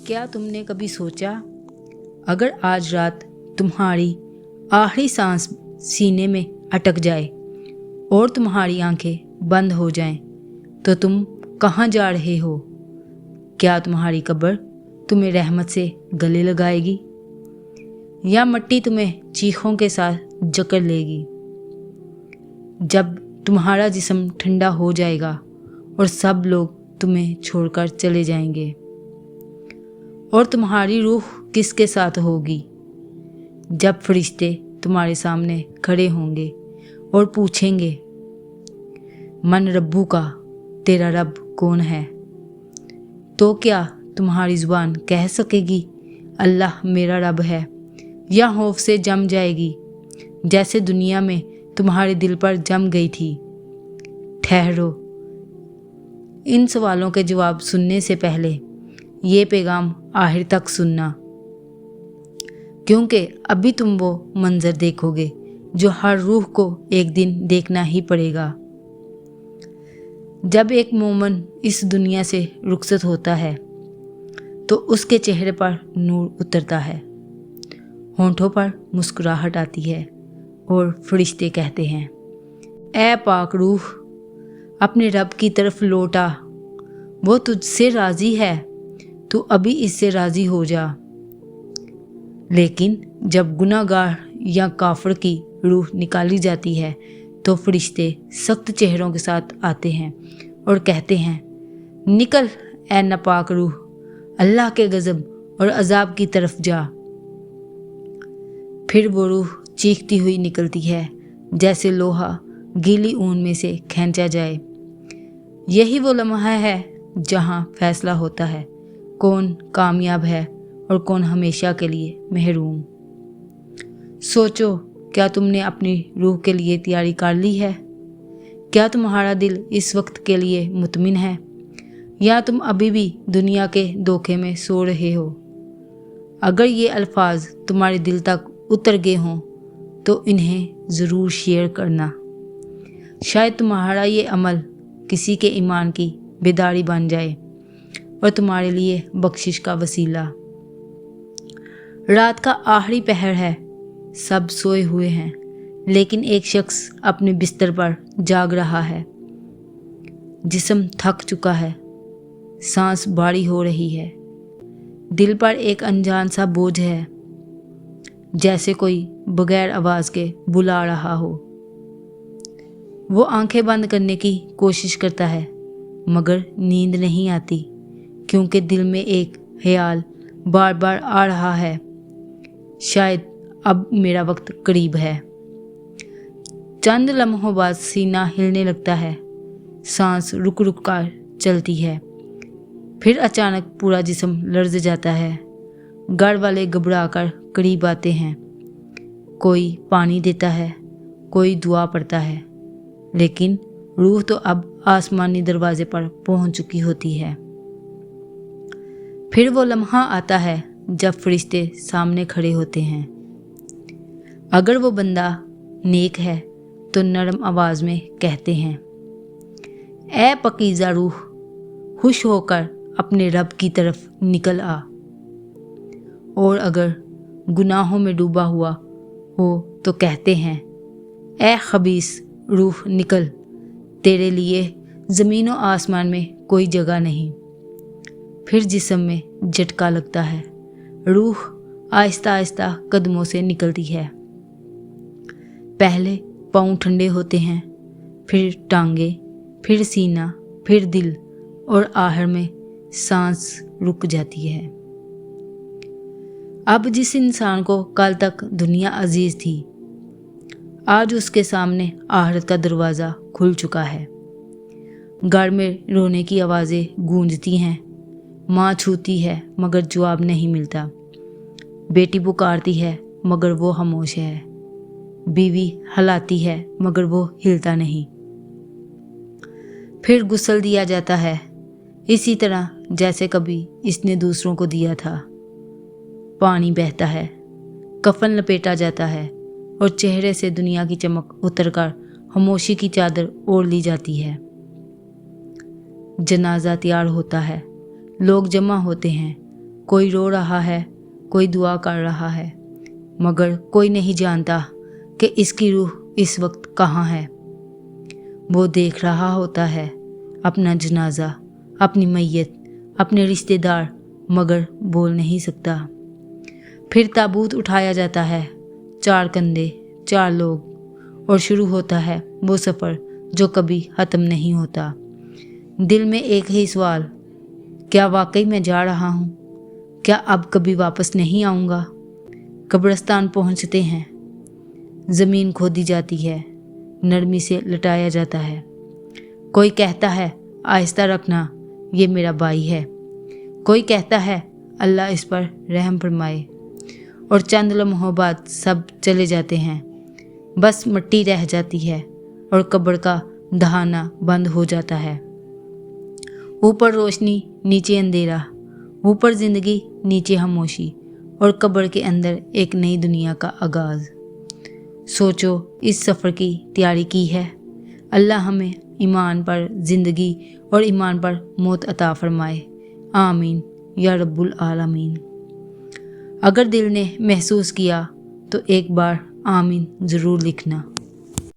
کیا تم نے کبھی سوچا اگر آج رات تمہاری آخری سانس سینے میں اٹک جائے اور تمہاری آنکھیں بند ہو جائیں تو تم کہاں جا رہے ہو؟ کیا تمہاری قبر تمہیں رحمت سے گلے لگائے گی یا مٹی تمہیں چیخوں کے ساتھ جکڑ لے گی؟ جب تمہارا جسم ٹھنڈا ہو جائے گا اور سب لوگ تمہیں چھوڑ کر چلے جائیں گے اور تمہاری روح کس کے ساتھ ہوگی؟ جب فرشتے تمہارے سامنے کھڑے ہوں گے اور پوچھیں گے من ربو کا، تیرا رب کون ہے؟ تو کیا تمہاری زبان کہہ سکے گی اللہ میرا رب ہے، یا خوف سے جم جائے گی جیسے دنیا میں تمہارے دل پر جم گئی تھی؟ ٹھہرو، ان سوالوں کے جواب سننے سے پہلے یہ پیغام آخر تک سننا، کیونکہ ابھی تم وہ منظر دیکھو گے جو ہر روح کو ایک دن دیکھنا ہی پڑے گا۔ جب ایک مومن اس دنیا سے رخصت ہوتا ہے تو اس کے چہرے پر نور اترتا ہے، ہونٹوں پر مسکراہٹ آتی ہے اور فرشتے کہتے ہیں اے پاک روح اپنے رب کی طرف لوٹا، وہ تجھ سے راضی ہے، تو ابھی اس سے راضی ہو جا۔ لیکن جب گناہ گار یا کافر کی روح نکالی جاتی ہے تو فرشتے سخت چہروں کے ساتھ آتے ہیں اور کہتے ہیں نکل اے ناپاک روح، اللہ کے غضب اور عذاب کی طرف جا۔ پھر وہ روح چیختی ہوئی نکلتی ہے جیسے لوہا گیلی اون میں سے کھینچا جائے۔ یہی وہ لمحہ ہے جہاں فیصلہ ہوتا ہے کون کامیاب ہے اور کون ہمیشہ کے لیے محروم۔ سوچو، کیا تم نے اپنی روح کے لیے تیاری کر لی ہے؟ کیا تمہارا دل اس وقت کے لیے مطمئن ہے یا تم ابھی بھی دنیا کے دھوکے میں سو رہے ہو؟ اگر یہ الفاظ تمہارے دل تک اتر گئے ہوں تو انہیں ضرور شیئر کرنا، شاید تمہارا یہ عمل کسی کے ایمان کی بیداری بن جائے اور تمہارے لیے بخشش کا وسیلہ۔ رات کا آخری پہر ہے، سب سوئے ہوئے ہیں، لیکن ایک شخص اپنے بستر پر جاگ رہا ہے۔ جسم تھک چکا ہے، سانس بھاری ہو رہی ہے، دل پر ایک انجان سا بوجھ ہے، جیسے کوئی بغیر آواز کے بلا رہا ہو۔ وہ آنکھیں بند کرنے کی کوشش کرتا ہے مگر نیند نہیں آتی، کیونکہ دل میں ایک خیال بار بار آ رہا ہے شاید اب میرا وقت قریب ہے۔ چند لمحوں بعد سینہ ہلنے لگتا ہے، سانس رک رک کر چلتی ہے، پھر اچانک پورا جسم لرز جاتا ہے۔ گھر والے گھبرا کر قریب آتے ہیں، کوئی پانی دیتا ہے، کوئی دعا پڑھتا ہے، لیکن روح تو اب آسمانی دروازے پر پہنچ چکی ہوتی ہے۔ پھر وہ لمحہ آتا ہے جب فرشتے سامنے کھڑے ہوتے ہیں۔ اگر وہ بندہ نیک ہے تو نرم آواز میں کہتے ہیں اے پاکیزہ روح، خوش ہو کر اپنے رب کی طرف نکل آ۔ اور اگر گناہوں میں ڈوبا ہوا ہو تو کہتے ہیں اے خبیث روح نکل، تیرے لیے زمین و آسمان میں کوئی جگہ نہیں۔ پھر جسم میں جھٹکا لگتا ہے، روح آہستہ آہستہ قدموں سے نکلتی ہے۔ پہلے پاؤں ٹھنڈے ہوتے ہیں، پھر ٹانگیں، پھر سینہ، پھر دل، اور آخر میں سانس رک جاتی ہے۔ اب جس انسان کو کل تک دنیا عزیز تھی، آج اس کے سامنے آخرت کا دروازہ کھل چکا ہے۔ گھر میں رونے کی آوازیں گونجتی ہیں، ماں چھوتی ہے مگر جواب نہیں ملتا، بیٹی پکارتی ہے مگر وہ خاموش ہے، بیوی ہلاتی ہے مگر وہ ہلتا نہیں۔ پھر غسل دیا جاتا ہے، اسی طرح جیسے کبھی اس نے دوسروں کو دیا تھا۔ پانی بہتا ہے، کفن لپیٹا جاتا ہے اور چہرے سے دنیا کی چمک اتر کر خاموشی کی چادر اوڑھ لی جاتی ہے۔ جنازہ تیار ہوتا ہے، لوگ جمع ہوتے ہیں، کوئی رو رہا ہے، کوئی دعا کر رہا ہے، مگر کوئی نہیں جانتا کہ اس کی روح اس وقت کہاں ہے۔ وہ دیکھ رہا ہوتا ہے اپنا جنازہ، اپنی میت، اپنے رشتہ دار، مگر بول نہیں سکتا۔ پھر تابوت اٹھایا جاتا ہے، 4 کندھے، 4 لوگ، اور شروع ہوتا ہے وہ سفر جو کبھی ختم نہیں ہوتا۔ دل میں ایک ہی سوال، کیا واقعی میں جا رہا ہوں؟ کیا اب کبھی واپس نہیں آؤں گا؟ قبرستان پہنچتے ہیں، زمین کھودی جاتی ہے، نرمی سے لٹایا جاتا ہے۔ کوئی کہتا ہے آہستہ رکھنا، یہ میرا بھائی ہے۔ کوئی کہتا ہے اللہ اس پر رحم فرمائے، اور چند لمحوں بعد سب چلے جاتے ہیں، بس مٹی رہ جاتی ہے اور قبر کا دہانا بند ہو جاتا ہے۔ اوپر روشنی، نیچے اندھیرا، اوپر زندگی، نیچے خاموشی، اور قبر کے اندر ایک نئی دنیا کا آغاز۔ سوچو، اس سفر کی تیاری کی ہے؟ اللہ ہمیں ایمان پر زندگی اور ایمان پر موت عطا فرمائے، آمین یا رب العالمین۔ اگر دل نے محسوس کیا تو ایک بار آمین ضرور لکھنا۔